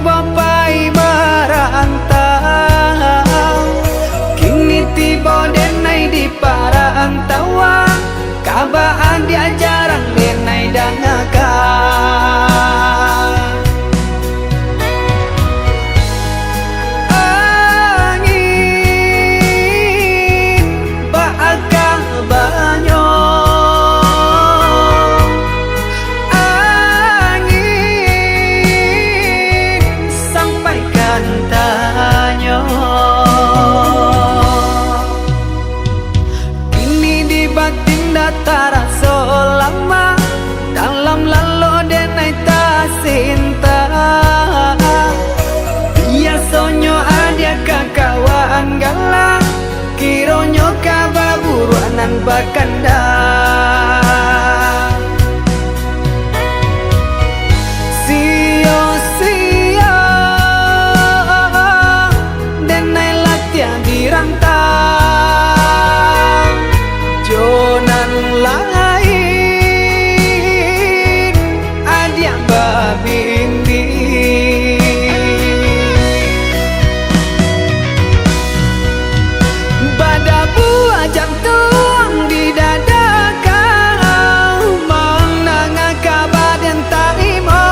bapai merantau, kini tiba denai di parantauan, kabaan dia jarang denai dangakan. Angin baakah banyo, angin sampaikan tanyo, ini di batin datara selama dalam lalu denai tak cinta. Biasonyo ada kakawaan galang, kironyo kababuruanan bakanda. Sio-sio denai latihan dirantang, jonan lain adia babindi. Pada buah jantung di dada kau, menangah kabar dan tarimo,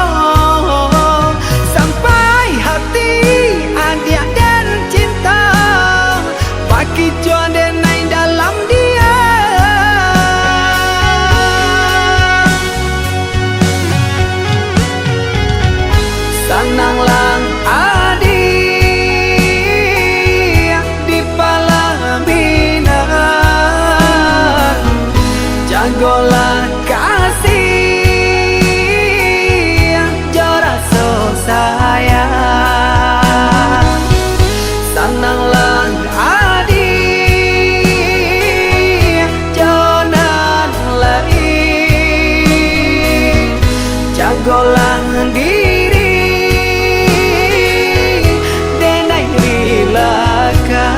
sampai hati adia dan cinta bagi jua denai dalam dia. Sananglang adi di palaminan, jagolah kasih jora so sayang. Sananglang adi jonan lain, jagolah diri denai rilakan.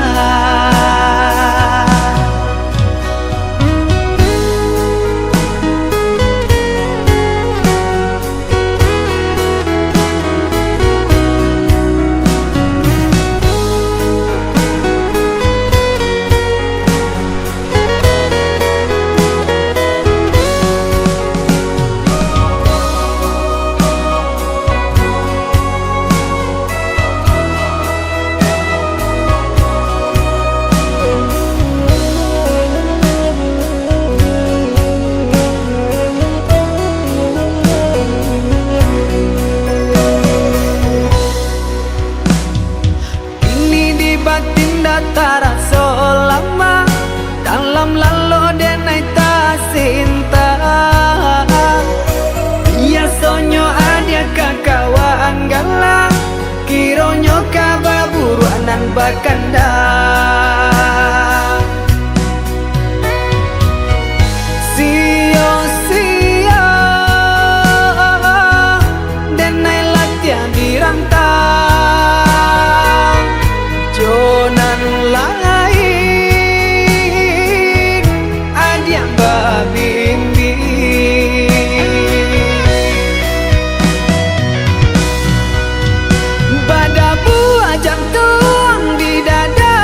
Batin datara selama dalam lalu denai tak cinta. Biasonyo ada kakawaan galang, kironyo kababuruanan bakanda. Sio-sio denai latihan dirantang, jonan lain adia babindi. Pada buah jantung di dada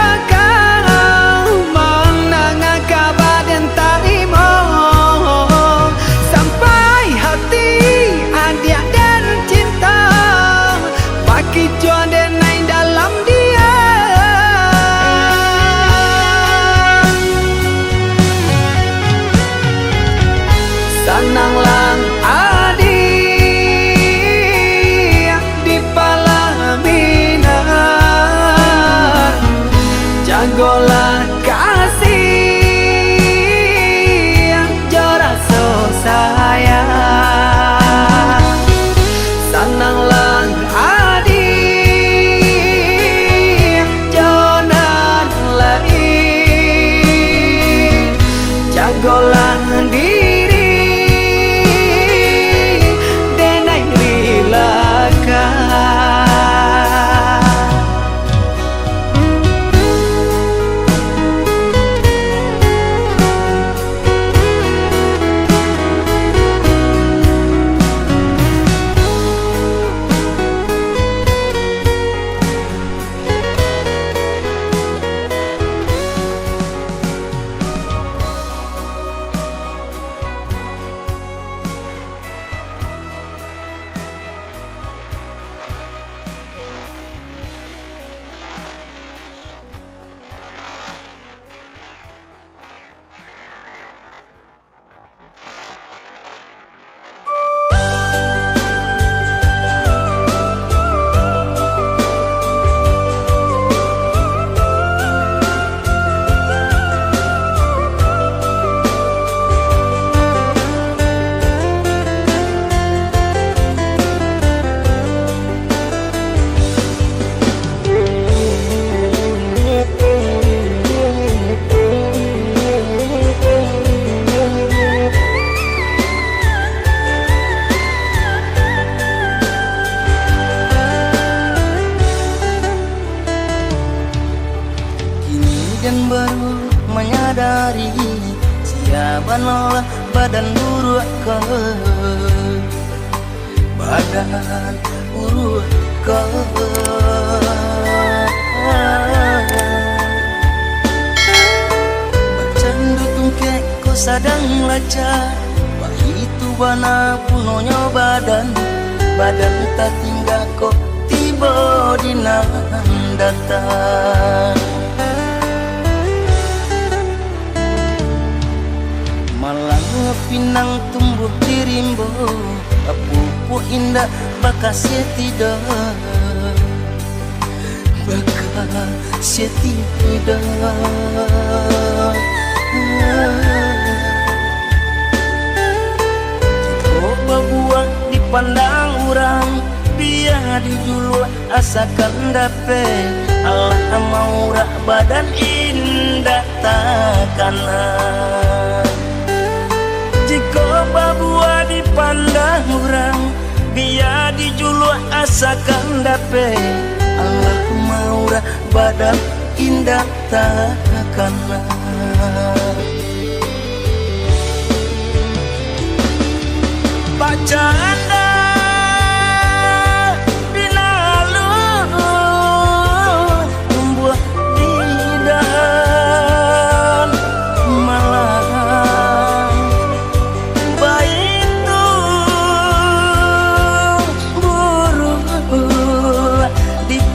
Allah badan uraka, badan uraka. Bacandu tungkek ko sadang laca, itu bana punonyo badan, badan tak tinggal ko tiba di datang. Malang pinang tumbuh di rimbo, pupu indah bakas tidak, bakas tidak. Coba buang dipandang orang, biar dijulu asakan dape. Allah mau rak badan indah takanan. Jika babua dipandang orang, biar dijulu asakan dape. Allah mau rak badan indah takanan. Bacaan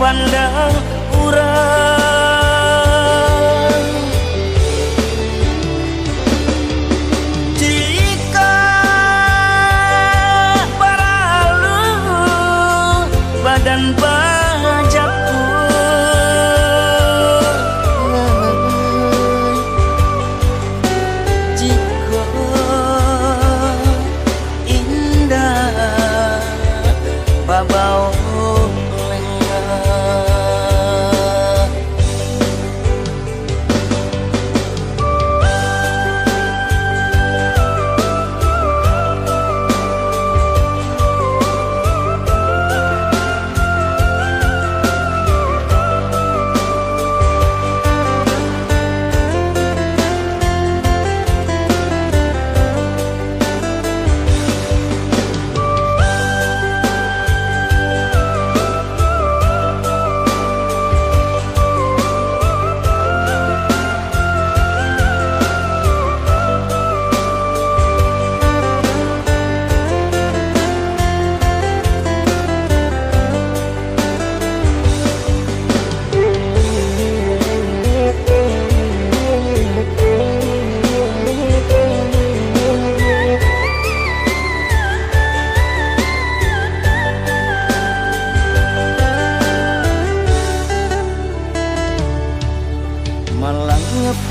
pandang urang. Jika baralu badan bajakku, jika indah babau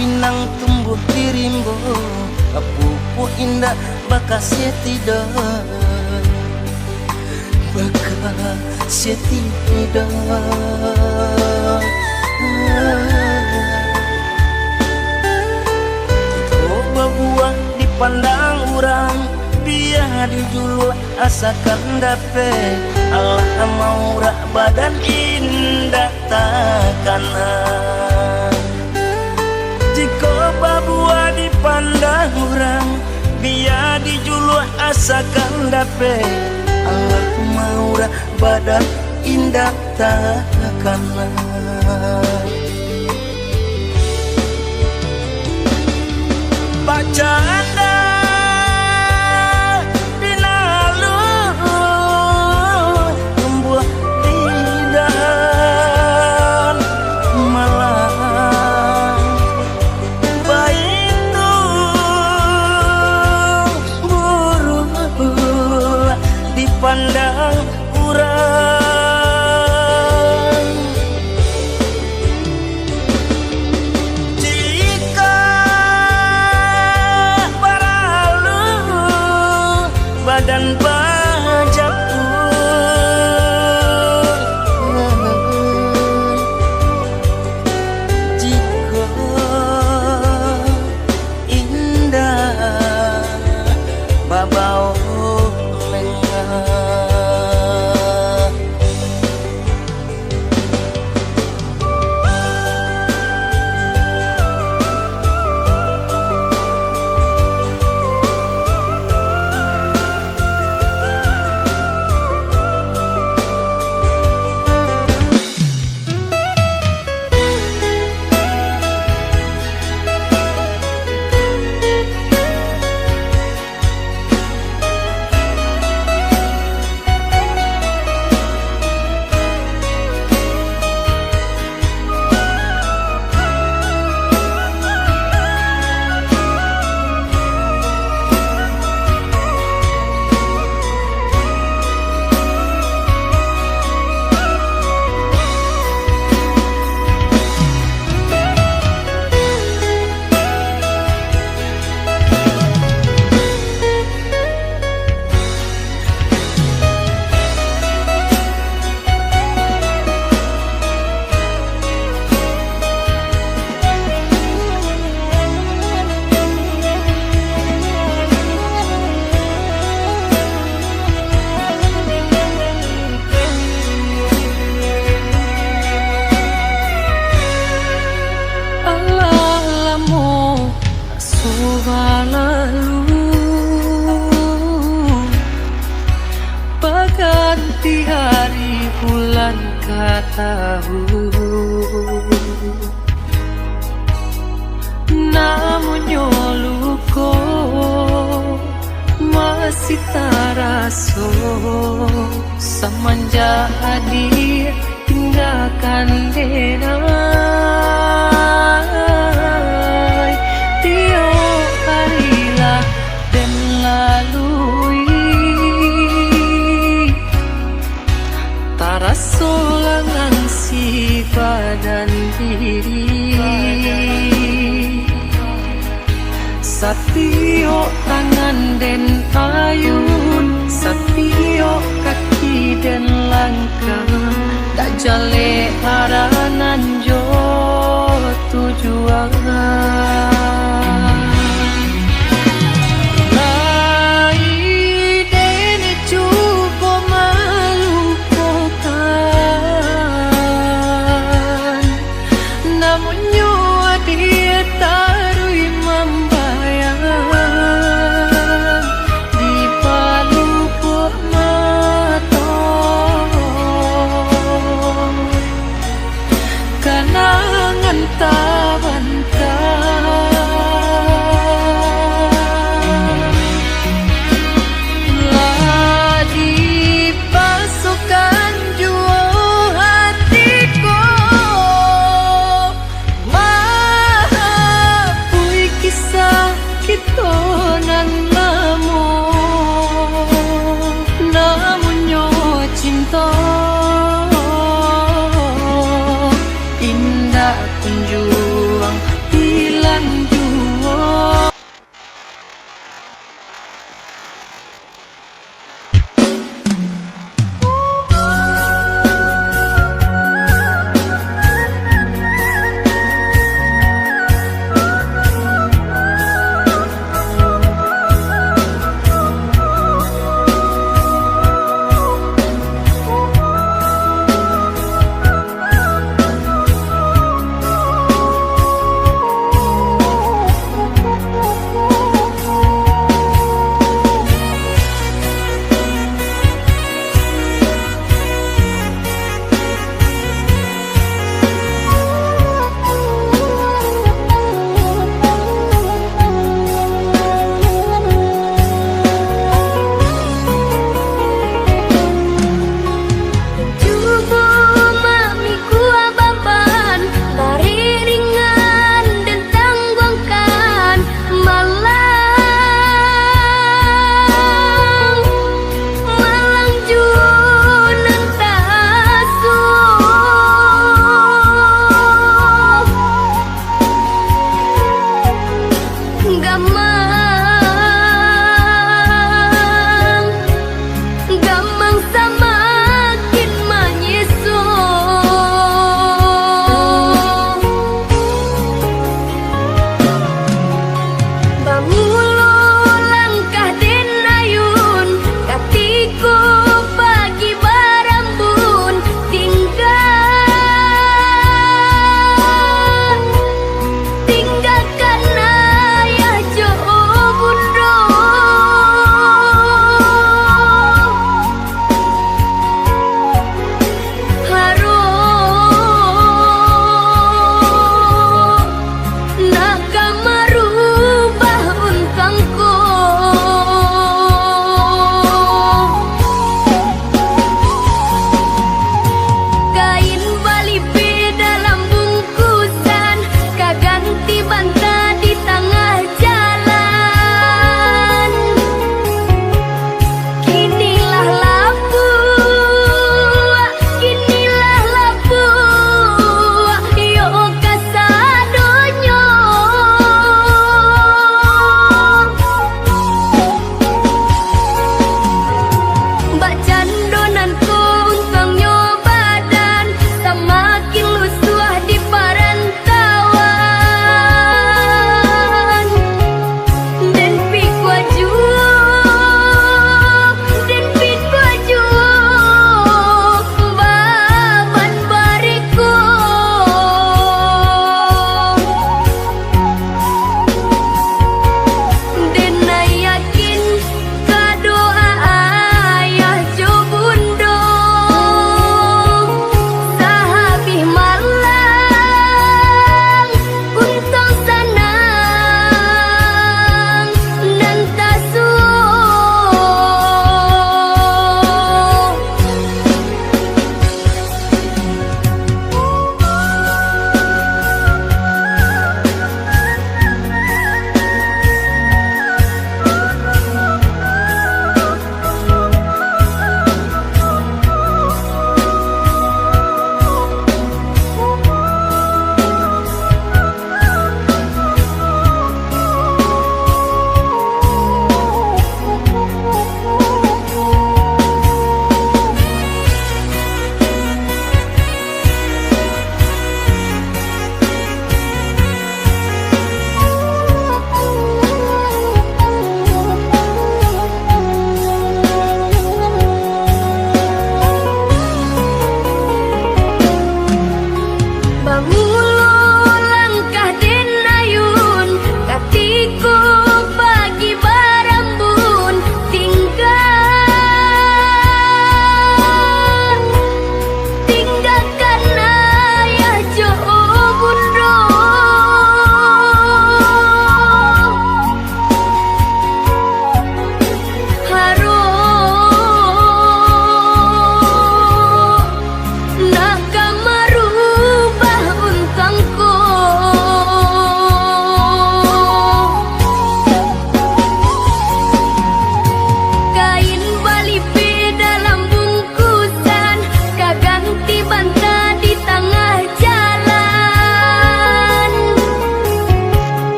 pinang tumbuh di rimbo, pupu indah bakas tidak, bakas tidak. Coba buah dipandang orang, biar dijulu asakan dape. Allah mau rak badan indah takanan. Jika babua dipandang orang, biar dijulu asakan dape. Allah mau rak badan indah takanan. Bacaan pandang urang. Jika mereka tahu. Namun nyoluko masih taraso semenjak hadir tinggalkan denai. Tiap harilah dan lalui taraso langan si badan diri. Satio tangan den ayun, satio kaki den langkah, tak jale aranan jo tujuan. Lai den cuba melupakan, namun nyawa dia tarui di paluput mata.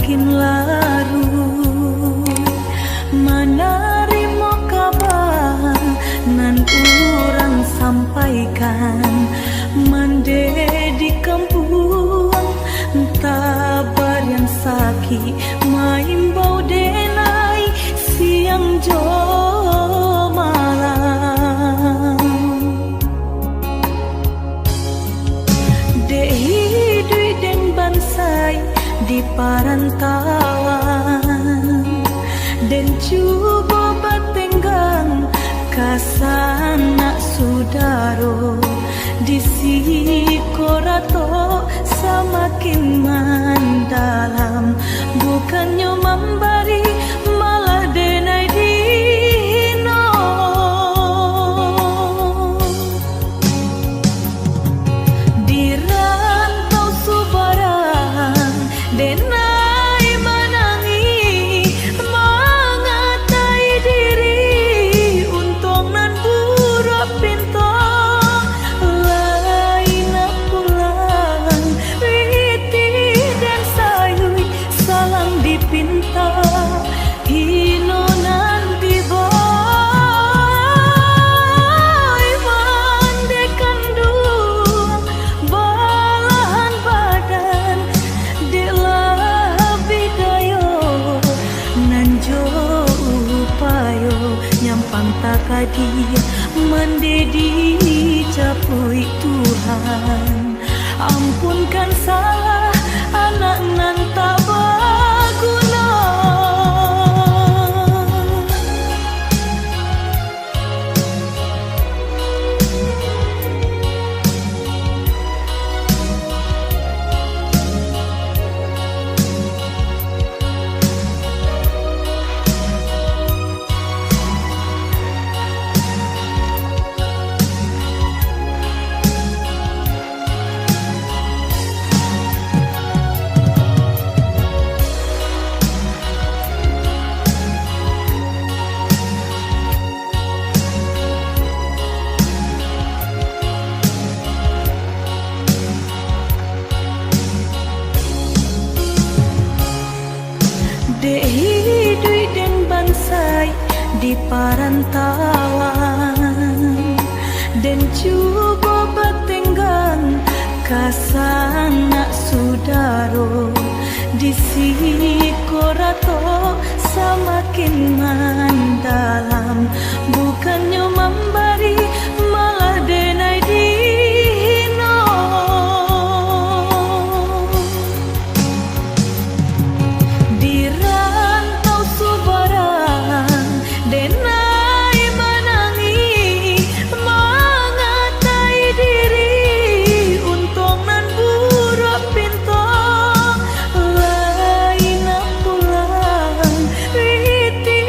semakin larut. Menerima kabar nan urang sampaikan, mande di kampung tabar yang sakit main bau denai siang jo malam. Dehi dui den bansai di parantauan, dan cuba batenggang kasanak sudaro di sikorato semakin mendalam, bukannya memberi malah denai dino. Di rantau subaran denai menangi mengatai diri, untung nan buruk pintu lain pulang witi dan sayui salang di pinta hino nan di boy mandekan dua balahan badan di lebih dayo nan jo upayo nyampang takadi mendedi capui Tuhan. Ampunkan salah anak nan tak berguna. Dehi dui den bansai di parantauan, dan cuba batenggang kasanak sudaro di sikorato semakin mendalam, bukannya memberi malah denai dino. Di rantau subaran denai menangi mengatai diri, untung nan buruk pintu lain pulang witi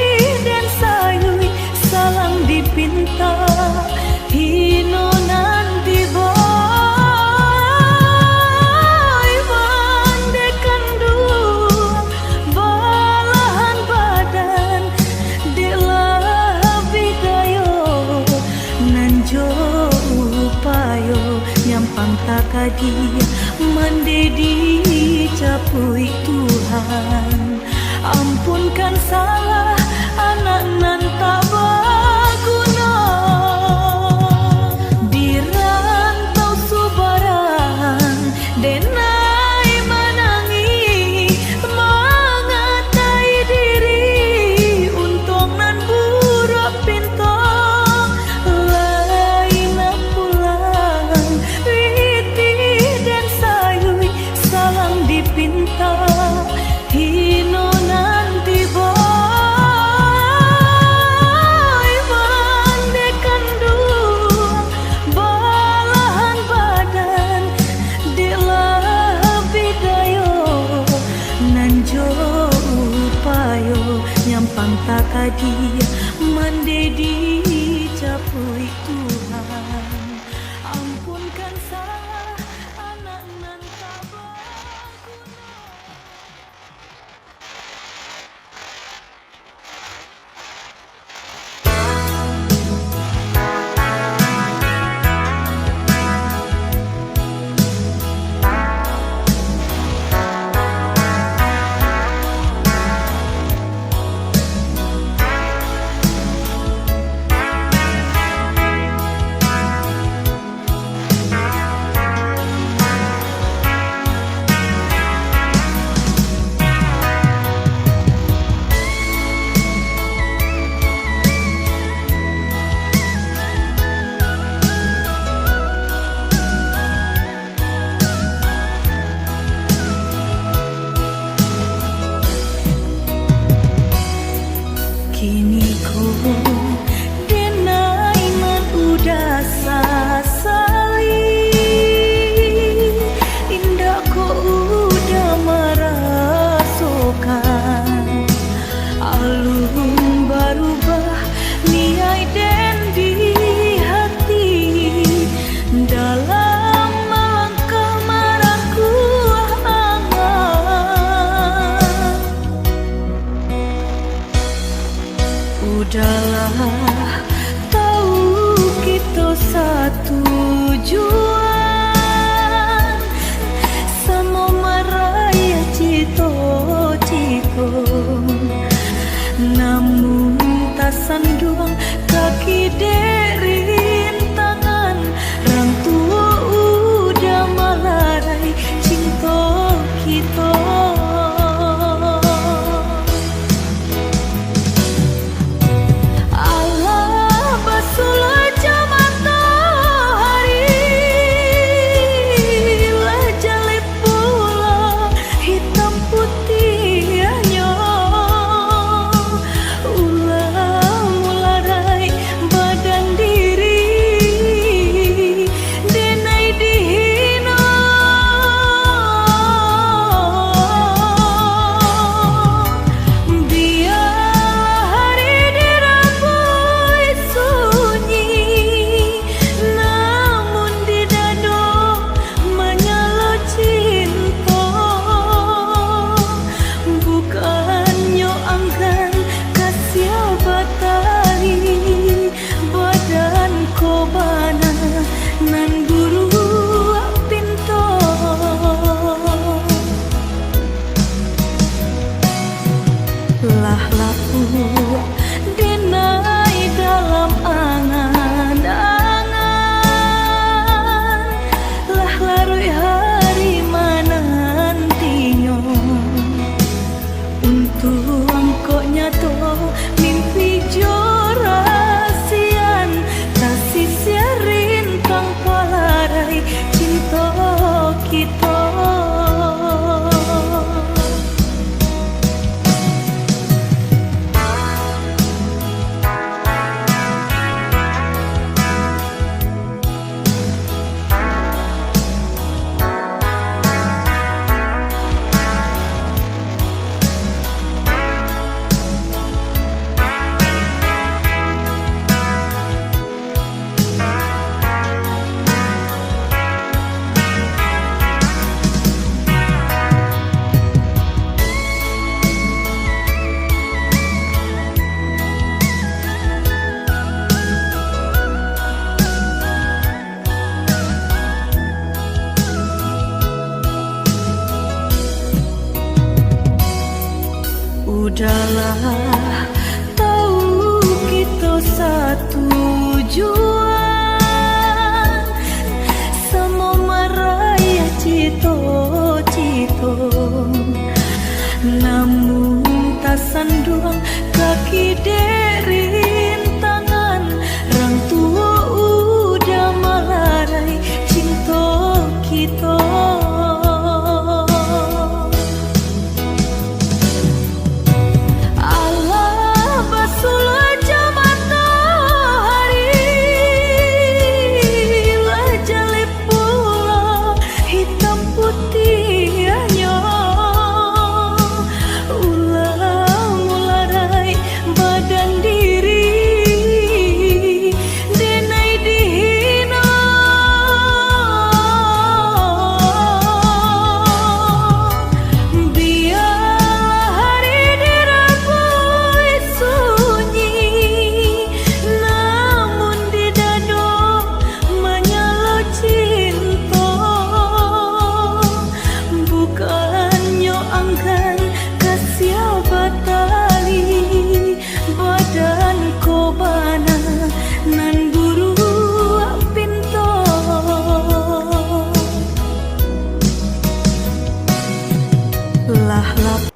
dan sayui salang di pinta hino nan di boy mandekan dua balahan badan di lebih dayo nan jo upayo nyampang takadi mendedi capui Tuhan. Ampunkan salah anak nan tak berguna. Di rantau subaran denai menangi mengatai diri, untung nan buruk pintu lain pulang witi dan sayui salang di pinta hino nan di boy mandekan dua balahan badan di lebih dayo nan jo upayo nyampang takadi mendedi capui Tuhan. Ampunkan salah anak nan tak berguna. Udahlah, tahu kita satu tujuan, sama maraya cito-cito. Namun tak sanduang kaki derin tangan, orang tua udah malarai cinta kita. Allah basuh aja matahari, wajah pula hitam putihnya. Ulang mularai badan diri, denai dihina. Biarlah hari dirabui sunyi, namun di dado menyala cinta. Bukannya angkan kasih batali, badan kobana nan buru pinto. Lah lap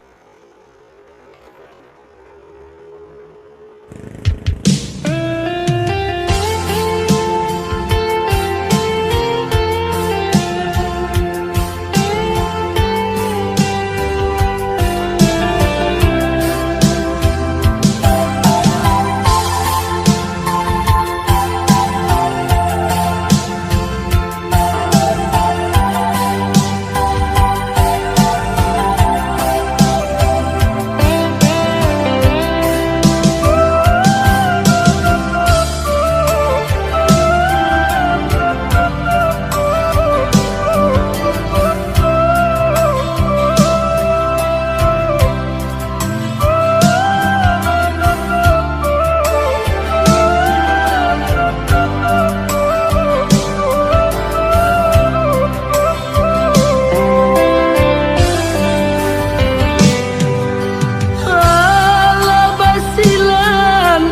ala basilan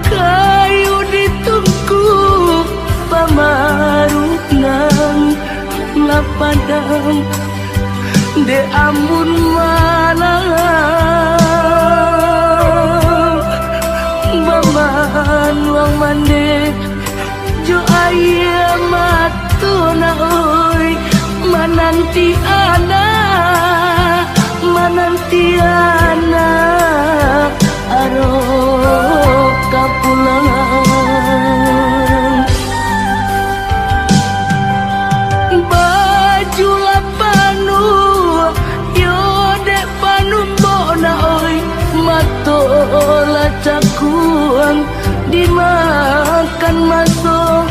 kayu ditungku pamaruknan lapadang de amun malang baman wang mande jo aya matuna oi mananti ana aro kapulang. Baju lapanu yo dek panu bona oi matola cakuang dimakan masuk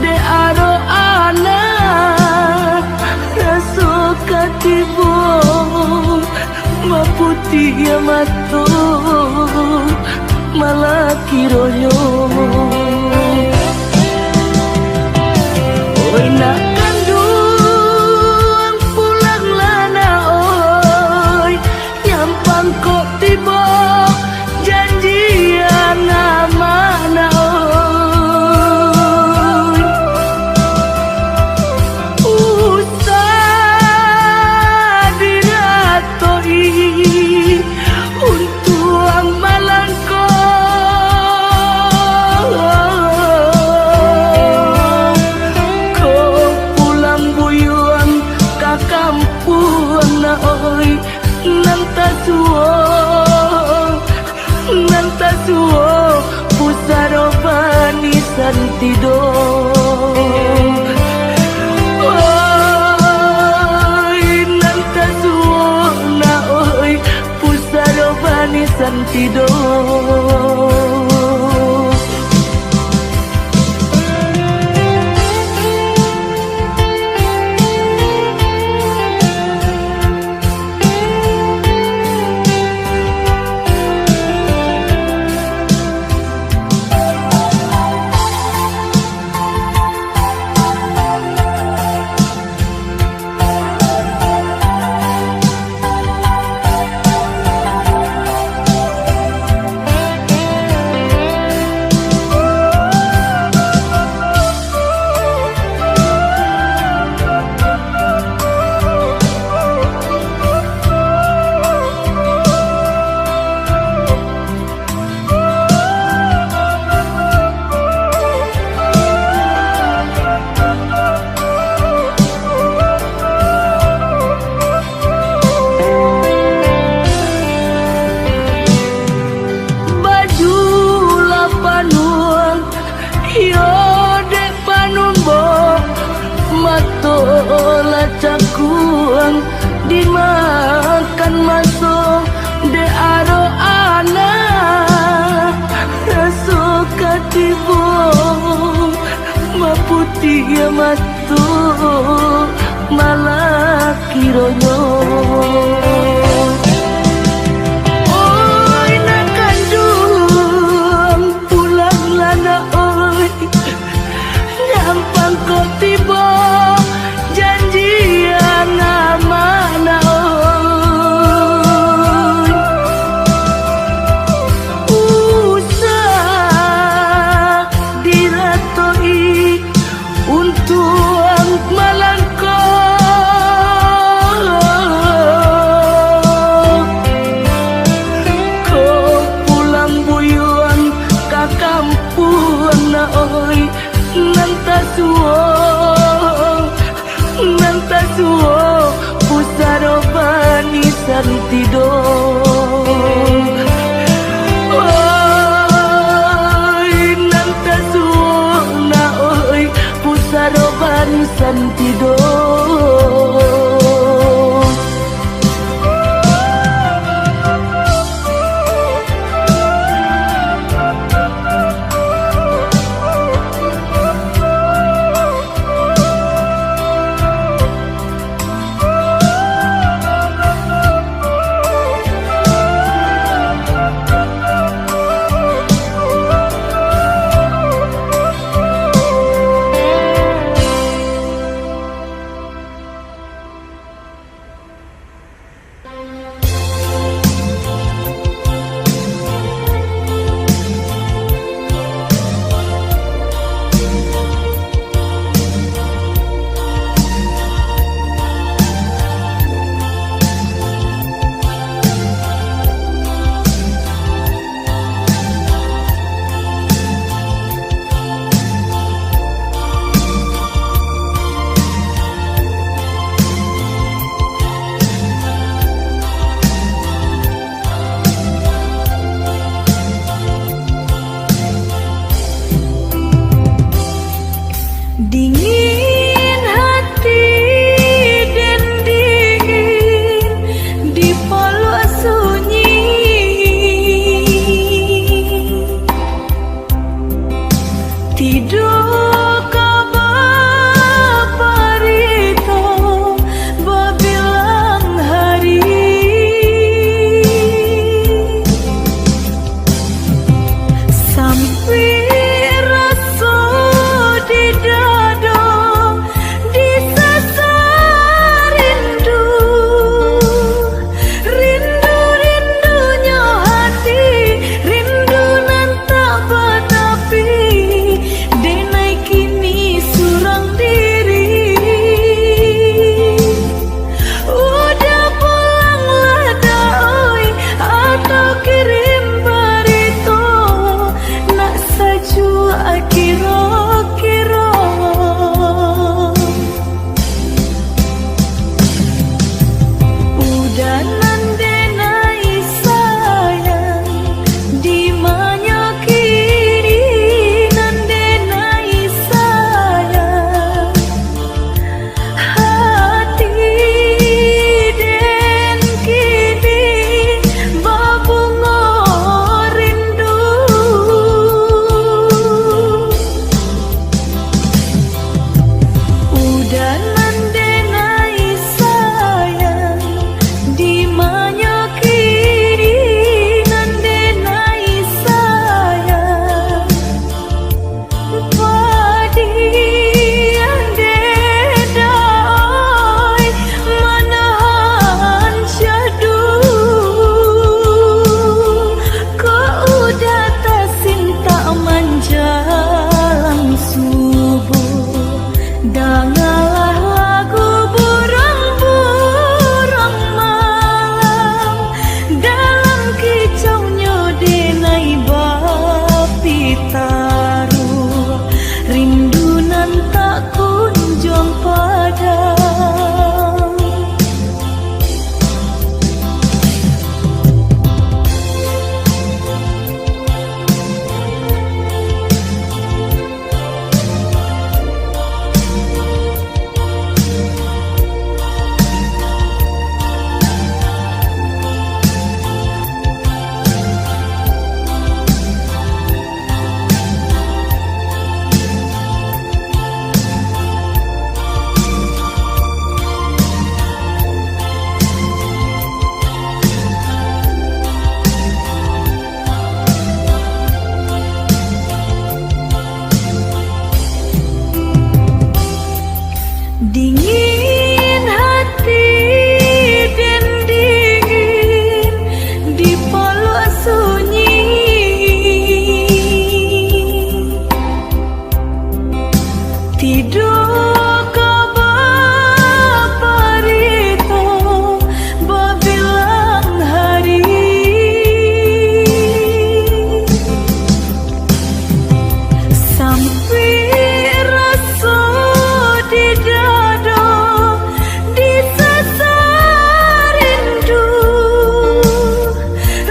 de aro anak raso katibo maputi mato malah kiroyo. Oi nak kandung pulang lana oi, nyampang kok tiba janjian mana oi. Usah diratoi untuk ang malangko buang dimakan masuk de aro anak raso katibo maputi matu malah kironyo. Oi nak kandung pulang lana oi nyampang kok tiba janjian mana oi usah diratoi untuk malangko kau pulang buyuan ke kampung na oi nanta suo pusaro bani santido oi nanta suo na oi pusaro bani santido. Dingin hati dan dingin di polo sunyi tidur kabar parito babilang hari sampai rasa di dada Dingin hati dan dingin di peluk sunyi, tidur keberito berbilang hari, sampai rasa di dada disesat rindu,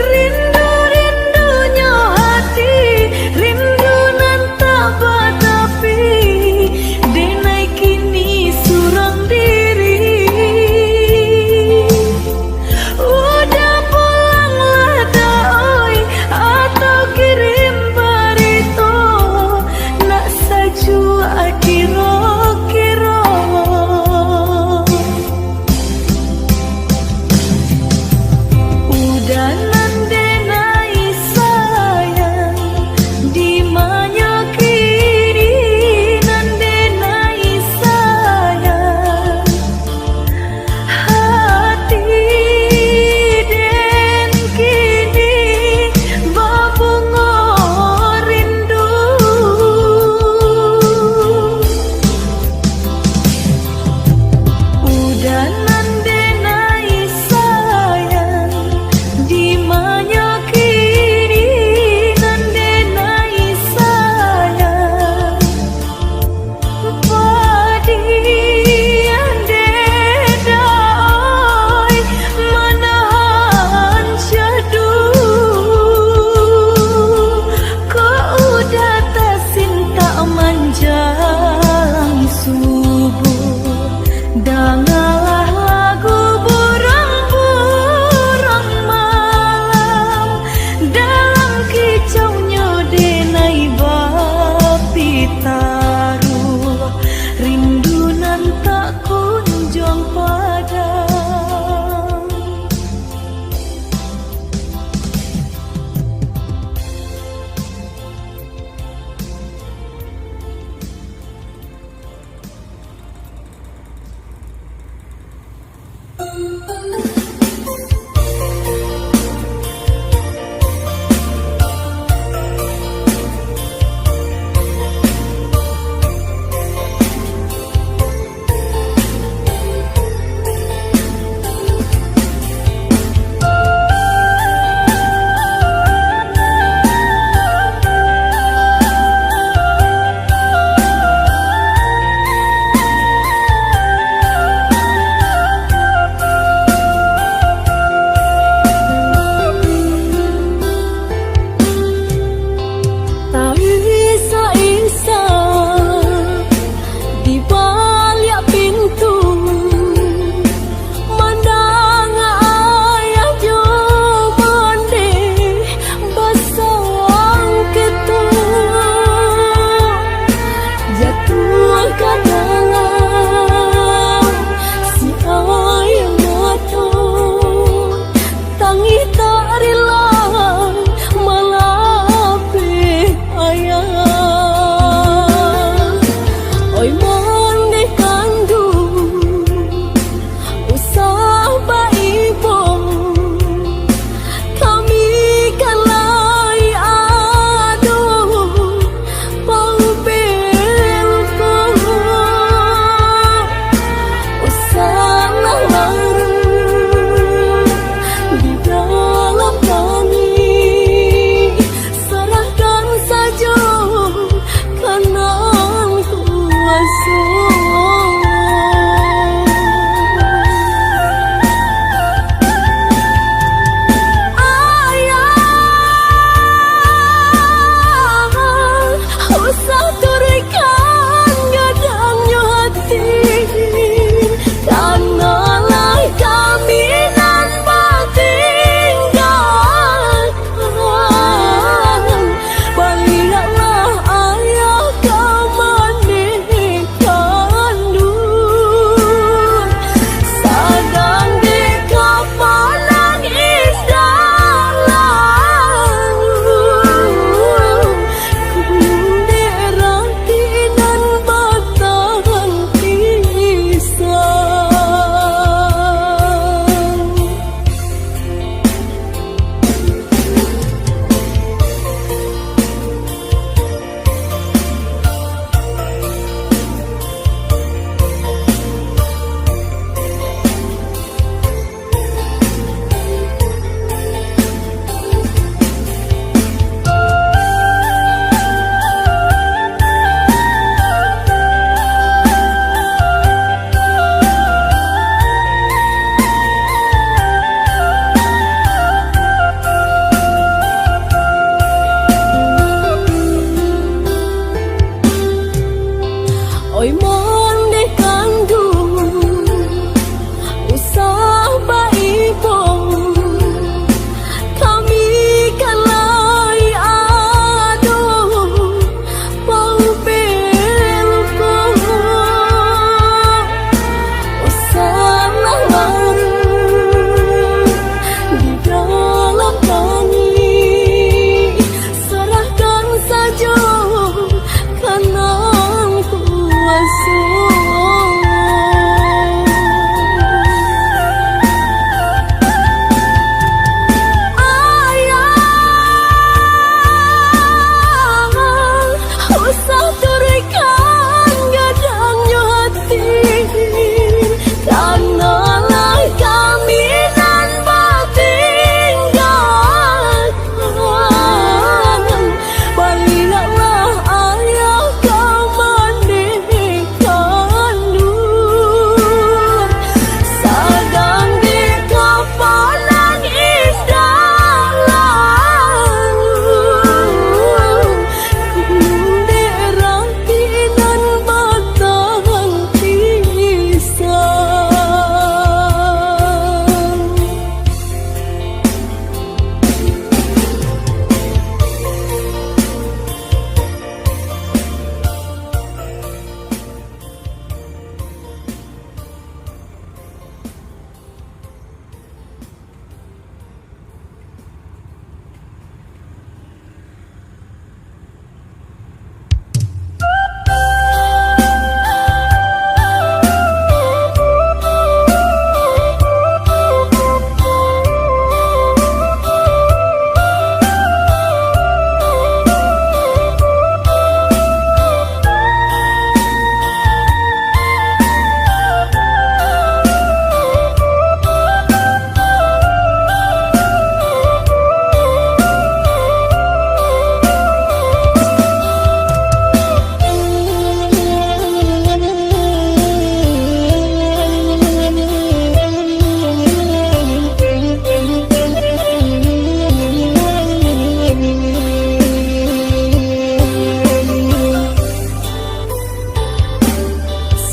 rindu-rindunya hati, rindu nan tak batapi, denai kini surang diri. Udah pulanglah doi atau kirim barito, nak saju kira-kira. Udah nandenai sayang di mana kini, nandenai sayang hati dan kini berbunga rindu. Udah nandenai sayang di mana kini, nandenai sayang padi andedai menahan syadu, kau udah tak cinta menjelang subuh, dengarlah lagu burung-burung malam dalam kicaunya denai bapi taruh, rindu nan tak kunjung padam. Kau oi monde kandung usah baibo kami kalai aduh pau belko usah di dalam kami serahkan saja kanan kuasa. Ayah, usah turikan gadangnya hati, karenalah kami nan bertinggalkan. Balilah ayah kau mandikan nur, sedang di kapalan indah lalu, kunderang kinan batang pisang.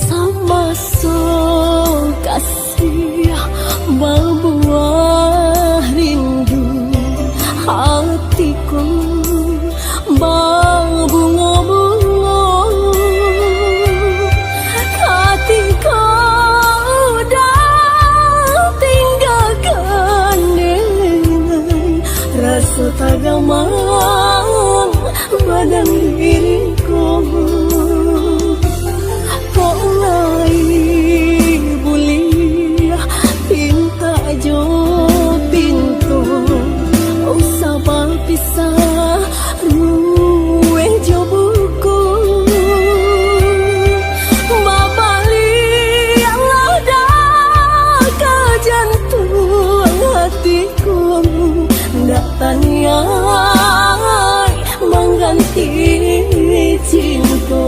Sama so kasih berbuah rindu, hatiku berbunga-bunga ketika dah tinggalkan dengan rasa tagaman badan diriku. Kok lai boleh pinta jo pintu, usah berpisah ruang jo buku. Babalilah dah ke jantung hatiku, ndak tanyai mengganti cinta.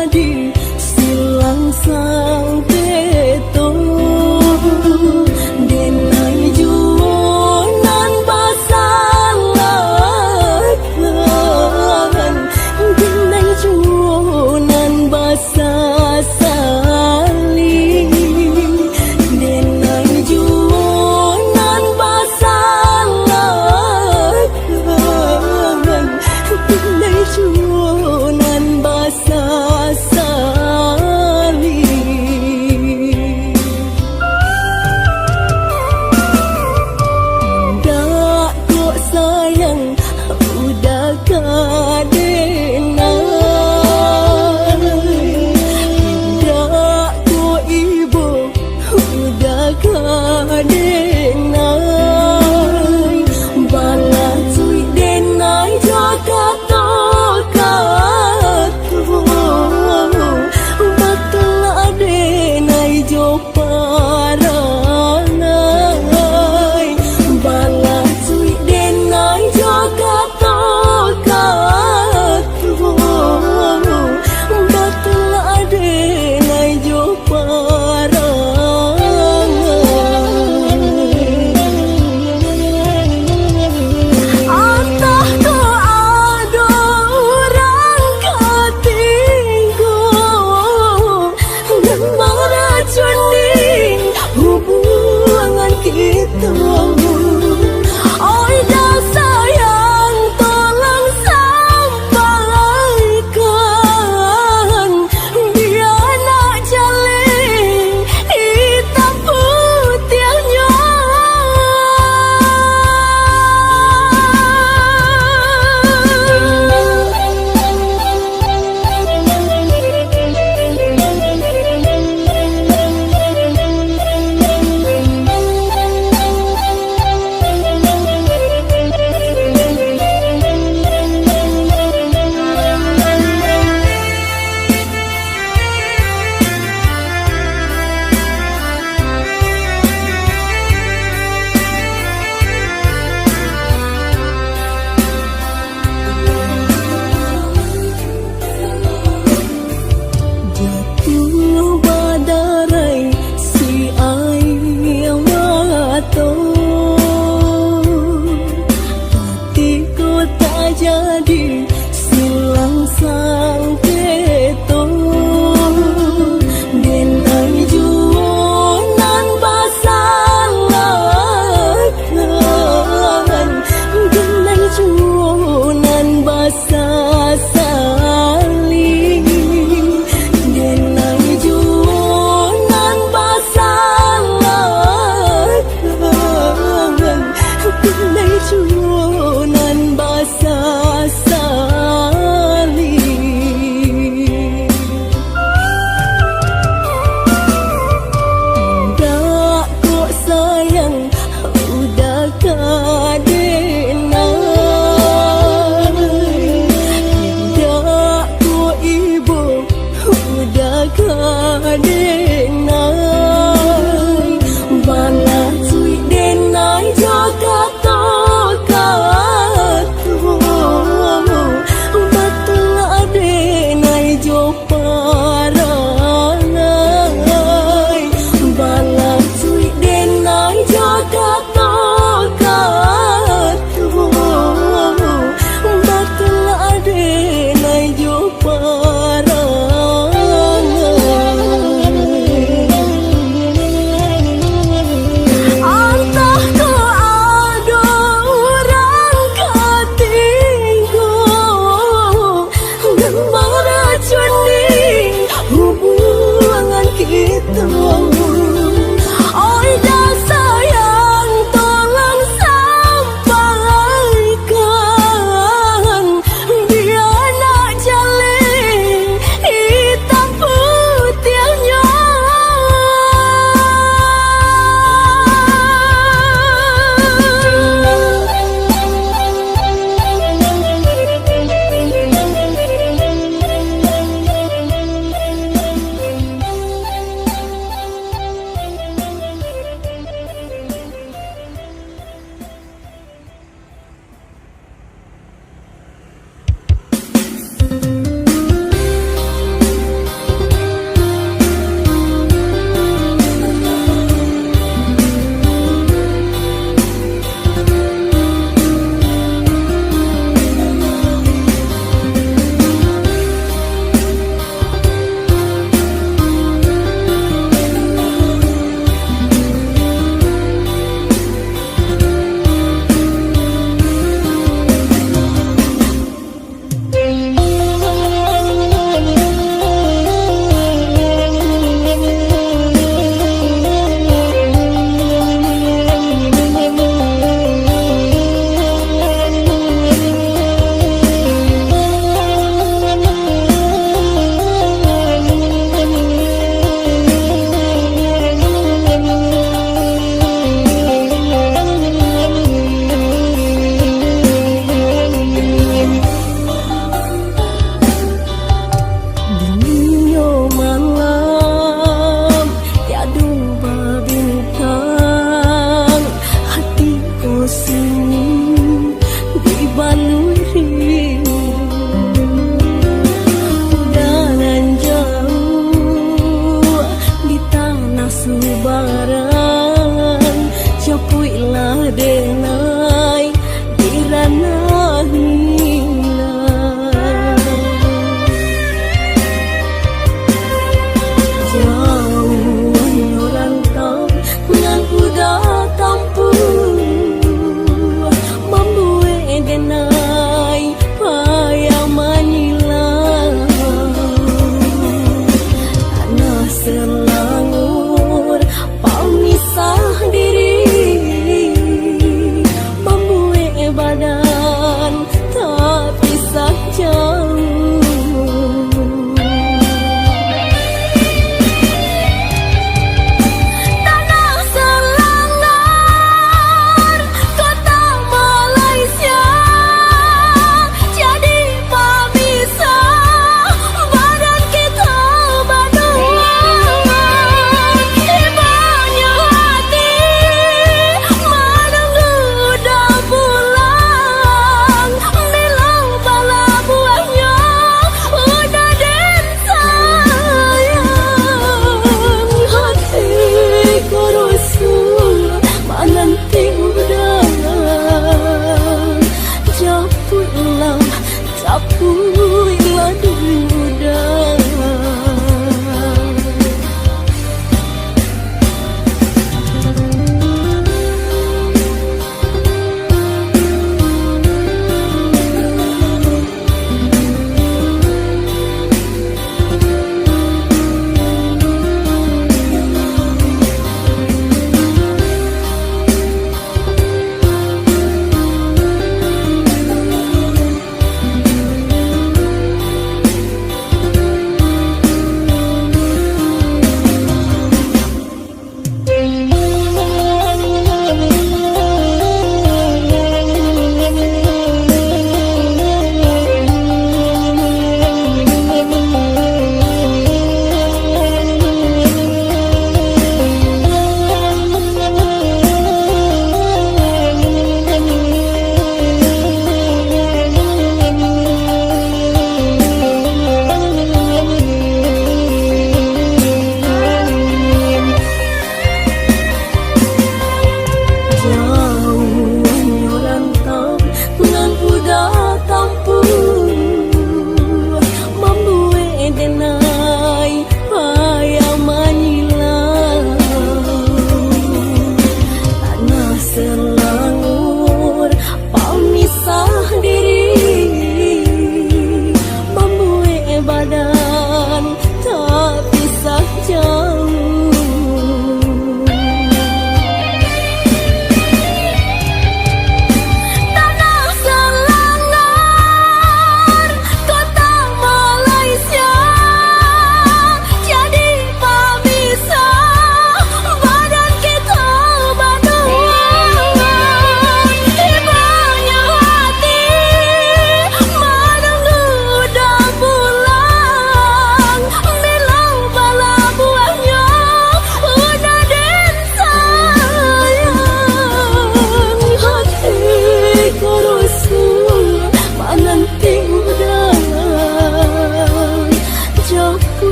jadi silang sang peto denai juonan basalakan denai juonan basasaling denai juonan basalakan denai juonan basasaling dak kok sayang udah kadenai dak kok ibu udah kadenai bala cuy denai Jakarta katu bakal adenai jo paranai bala cuy denai Jakarta katu bakal adenai jo Antah ko ada orang katinggo dan meracuning hubungan kita. Oi dah sayang tolong sampaikan biar nak jalin hitam putihnya. Jatuh badarai si air mata hatiku tak jadi silang sang keto denai juonan basalakan denai juonan basasaling denai juonan basalakan denai juonan basasaling dak kok sayang udah kadenai dak kok ibu udah kadenai bala cuy denai Jakarta katu bakal adenai jo paranai bala cuy denai Jakarta katu bakal adenai jo paranai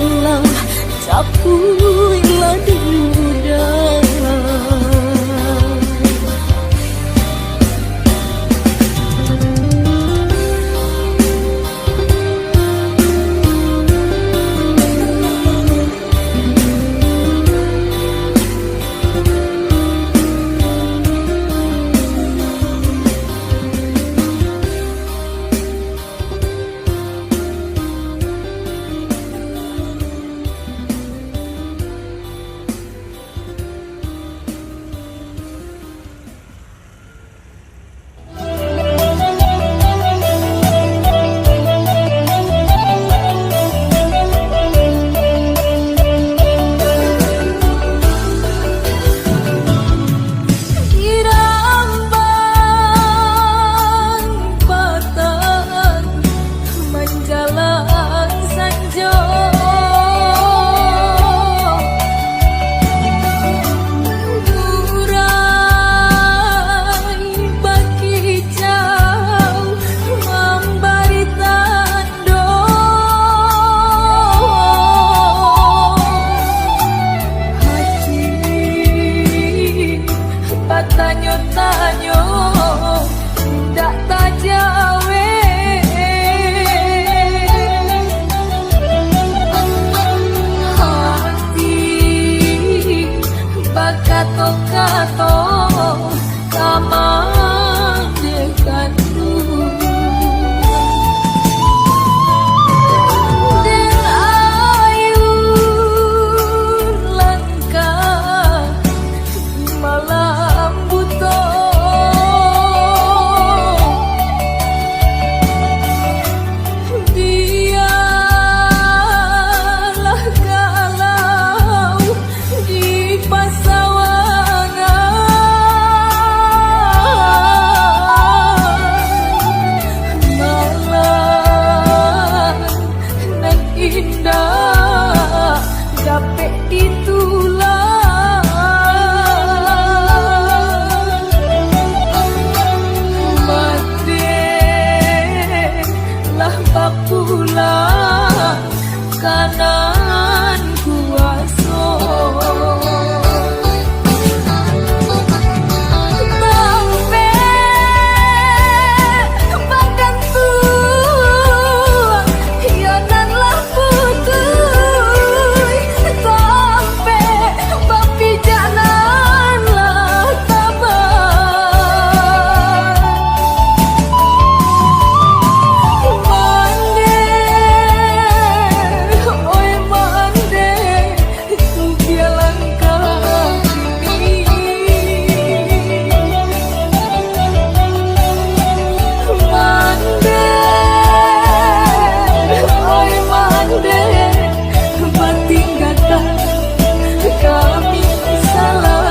lang capuy ladi muda. Tanyo-tanyo dak tajawe hati bakato-kato kamang dekanku den ayu langkah malam pulang kanan kuaso bampe bahkan tuang hiananlah putui sampai bapi janganlah tabah kami salah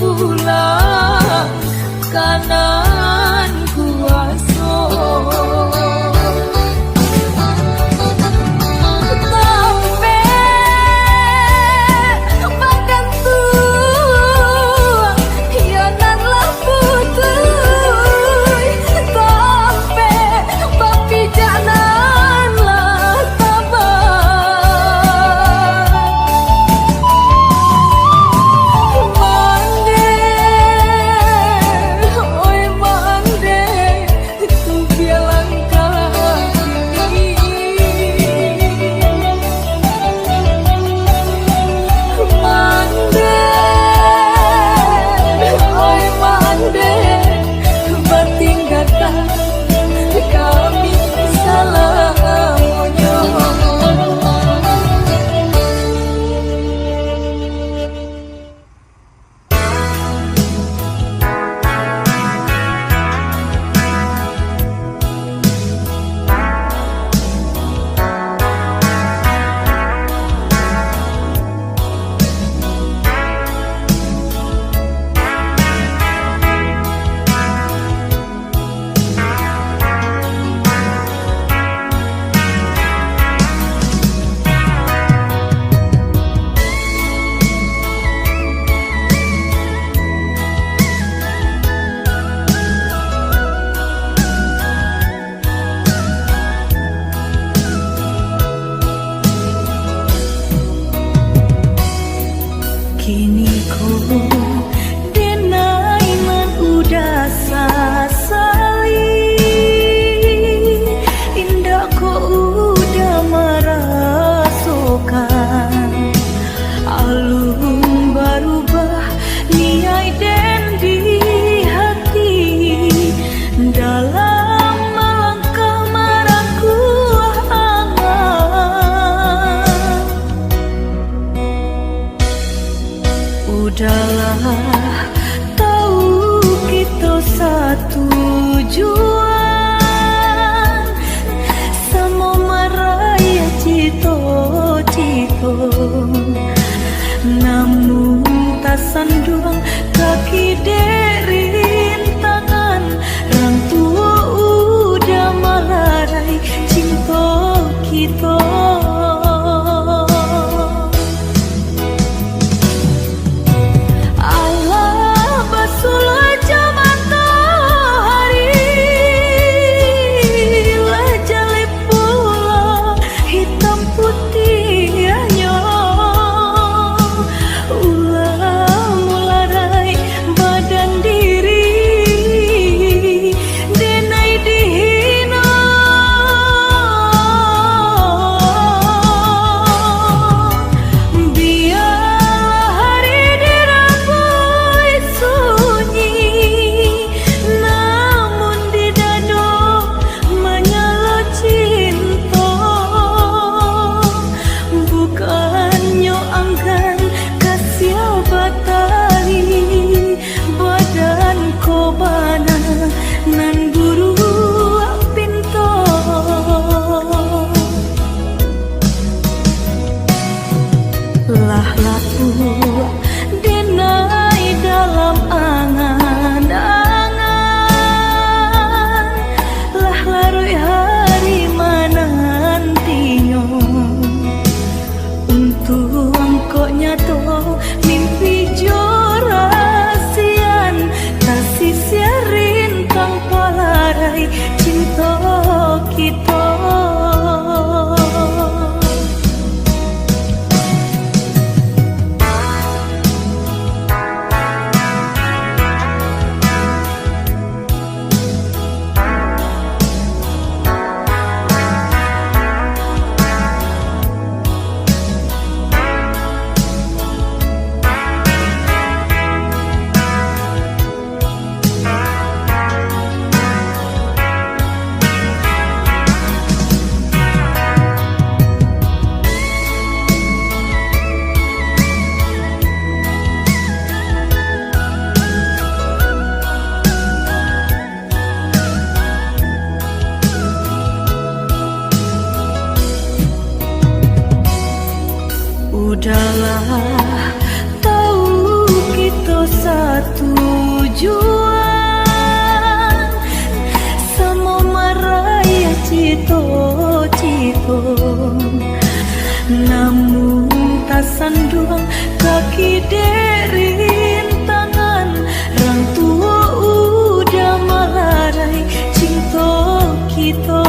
pulang kanan kuaso cinta kita. Udahlah, tahu kita satu tujuan, sama maraya cito-cito. Namun tak sandung kaki derintangan, rang tua udah melarai cinta kita.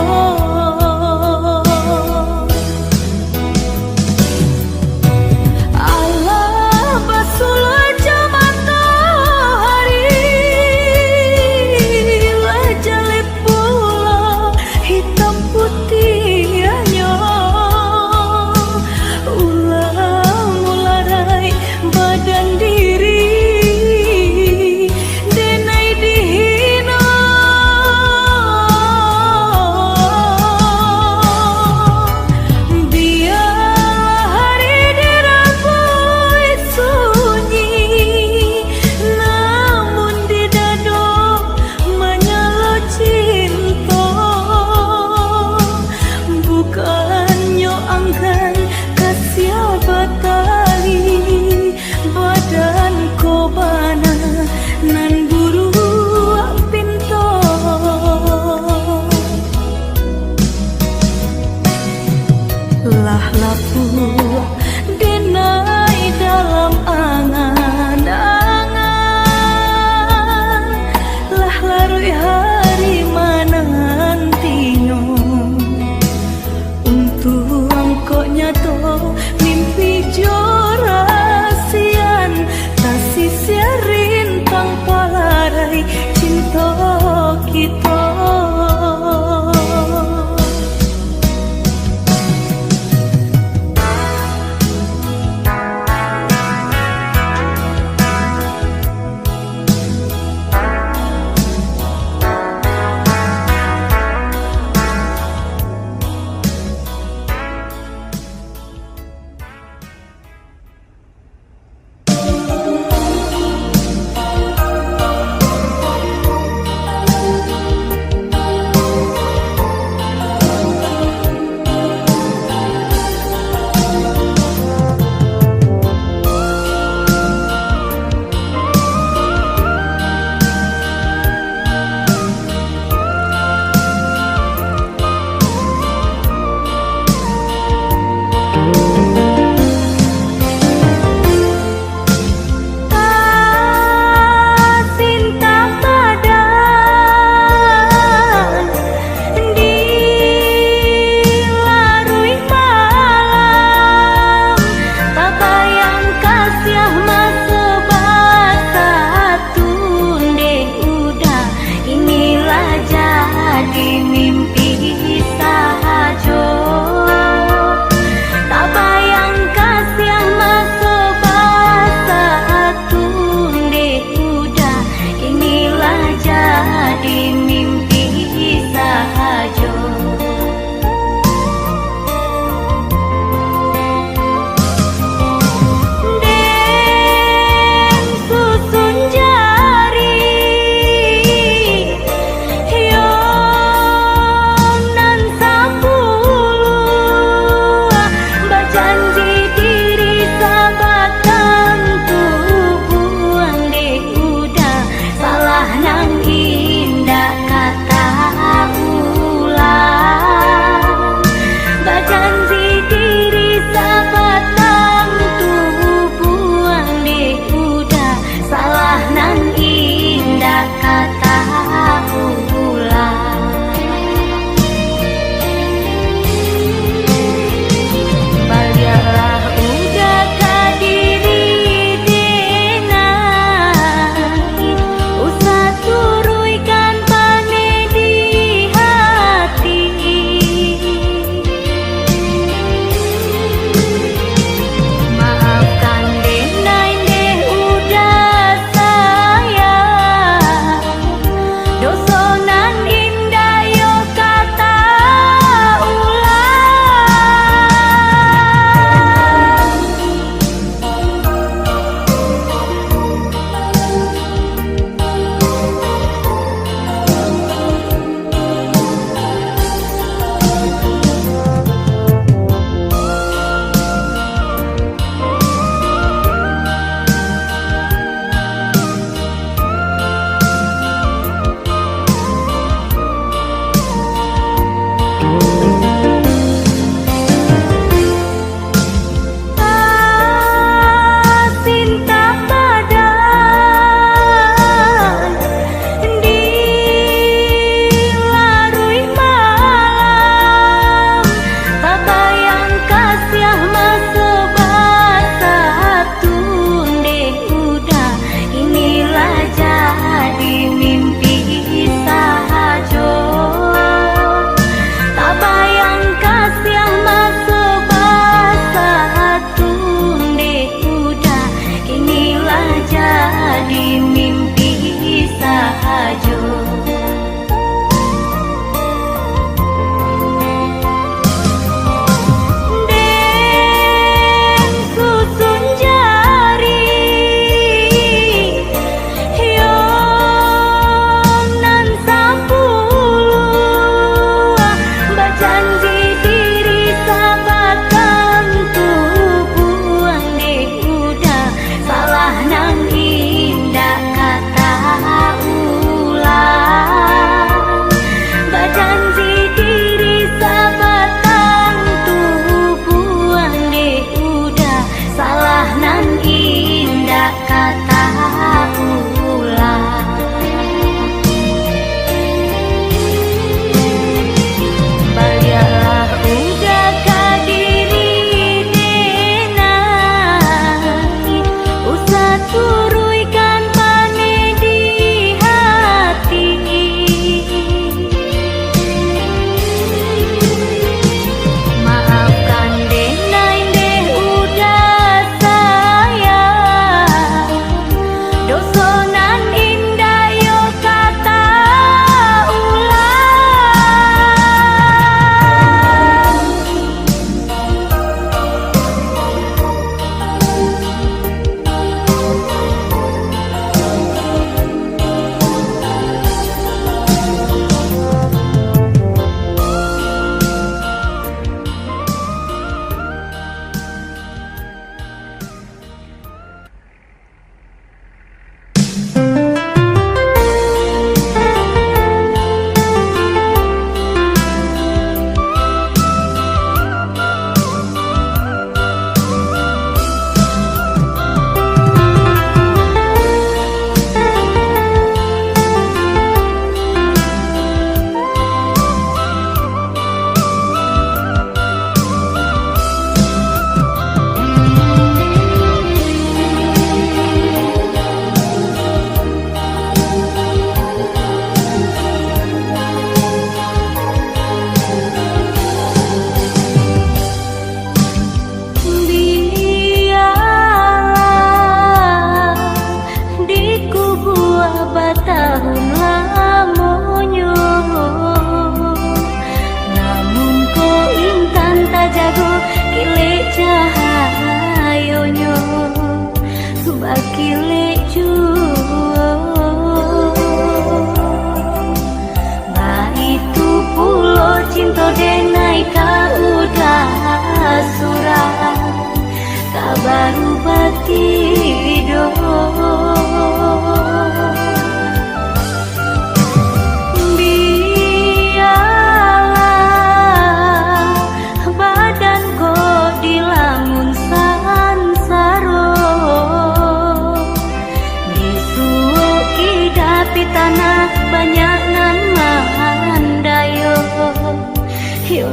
Lah lapu denai dalam angan-angan, lah larui hari menantinya untuk engkau nyato mimpi jorasian, tak sisiarin tanpa larai cinta kita.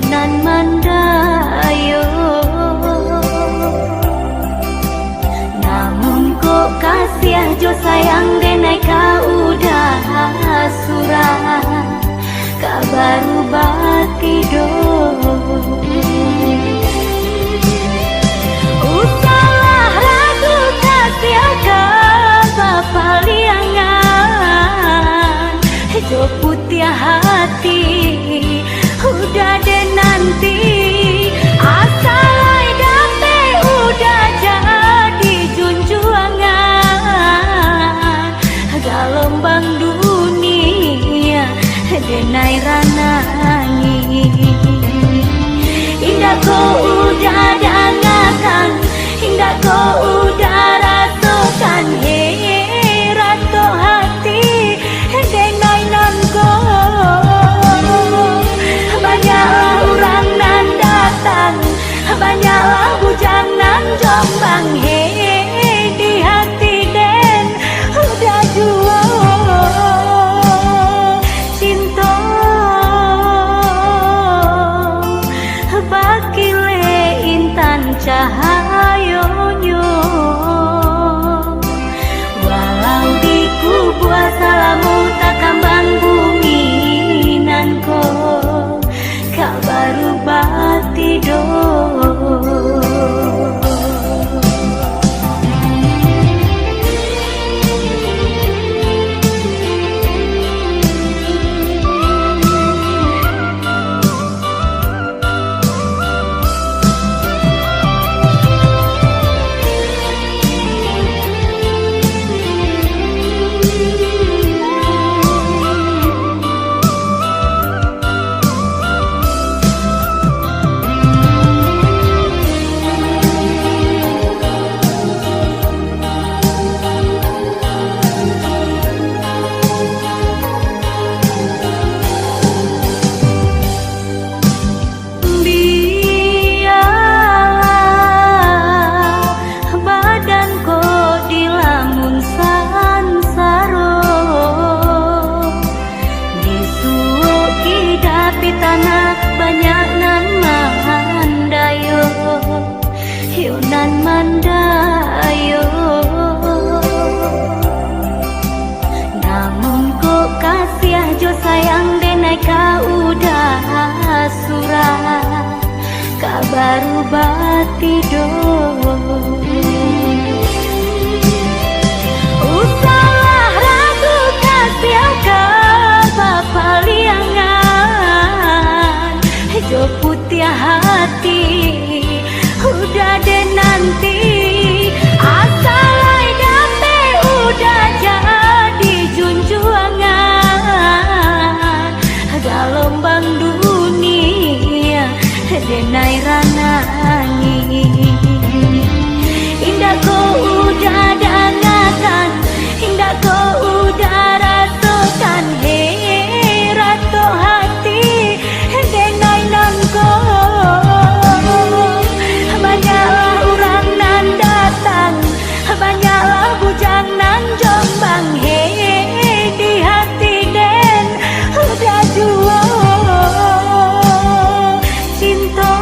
nan mandayo. Namun kok kasih jo sayang denai kau udah surah kabaru batido. Usalah ragu kasih papaliangan jo putih hati udah deh nanti asal date udah jadi junjuangan galombang dunia denai ranangi. Indah kau udah dangakan, indah kau udah rasakan, hei rato hati denai nan banyaklah orang nan datang, banyaklah bujang nan jombang, hei di hati den udah jual cinta bakile intan cahayonyo. Walau di kubur salamu tak kambang bumi nanko kabaru batido. Nan mandayo. Namun kok kasih jo sayang denai kau udah surah kabaru batido. Usalah ragu kasih papaliangan jo putih hati udah deh nanti asal date udah jadi junjuangan galombang dunia denai ranangi. Indah kau udah dangakan, indah kau udah rasakan, hei rato hati denai nan banyaklah orang nan datang, banyaklah bujang nan jombang, hei di hati den udah jual cinta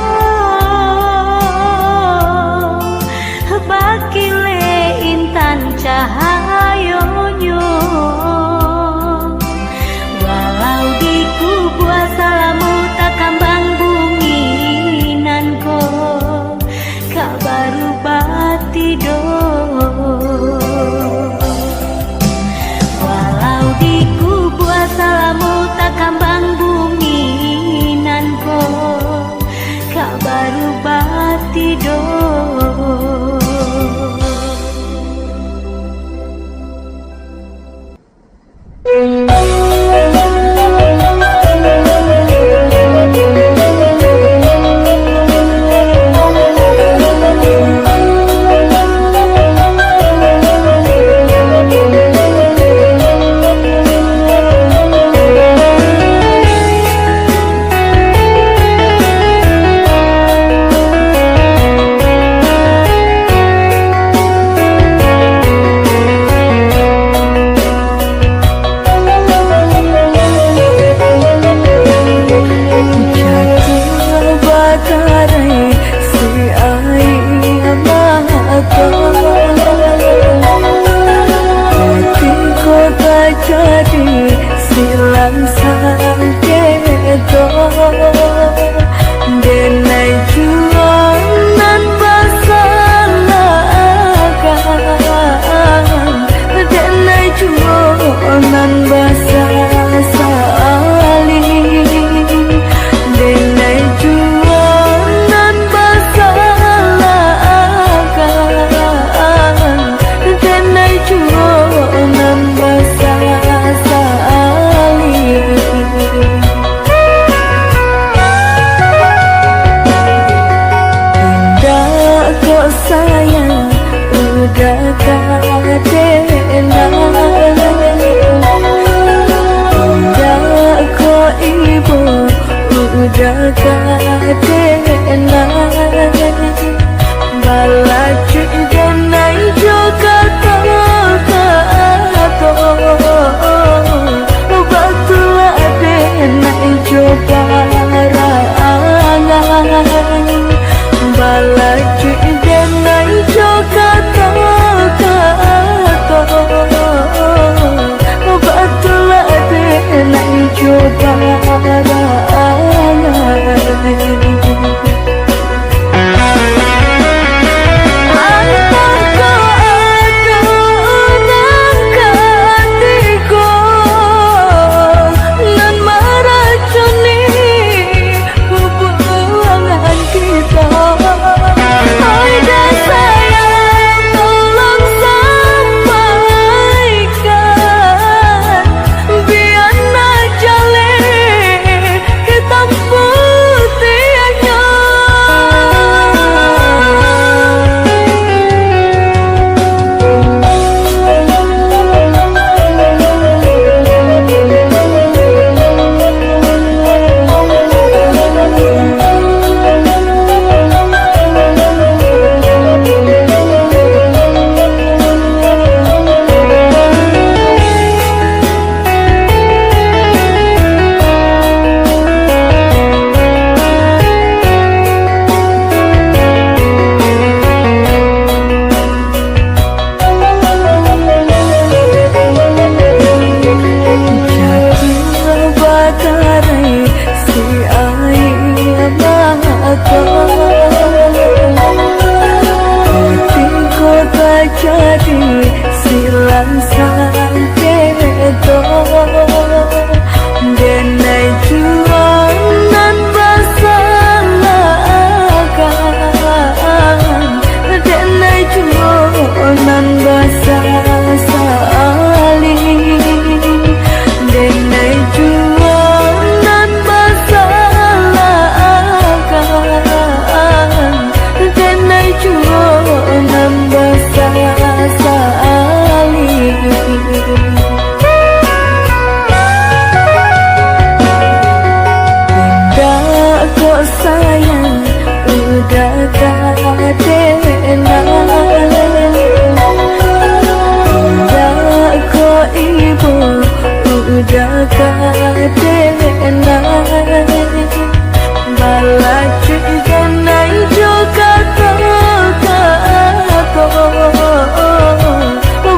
udah kadena balacu denai juga kato batula denai juga rangan balacu denai juga kato batula denai juga jadi silang sangketo denai jualan basalakan denai jualan basasaling denai jualan basalakan denai jualan sayang udah kadena udah kok ibu udah kadena balacu denai juga kato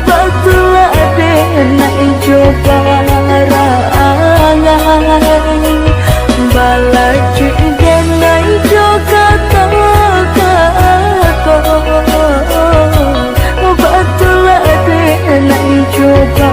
batula denai juga rangan balacu denai juga kato batula denai juga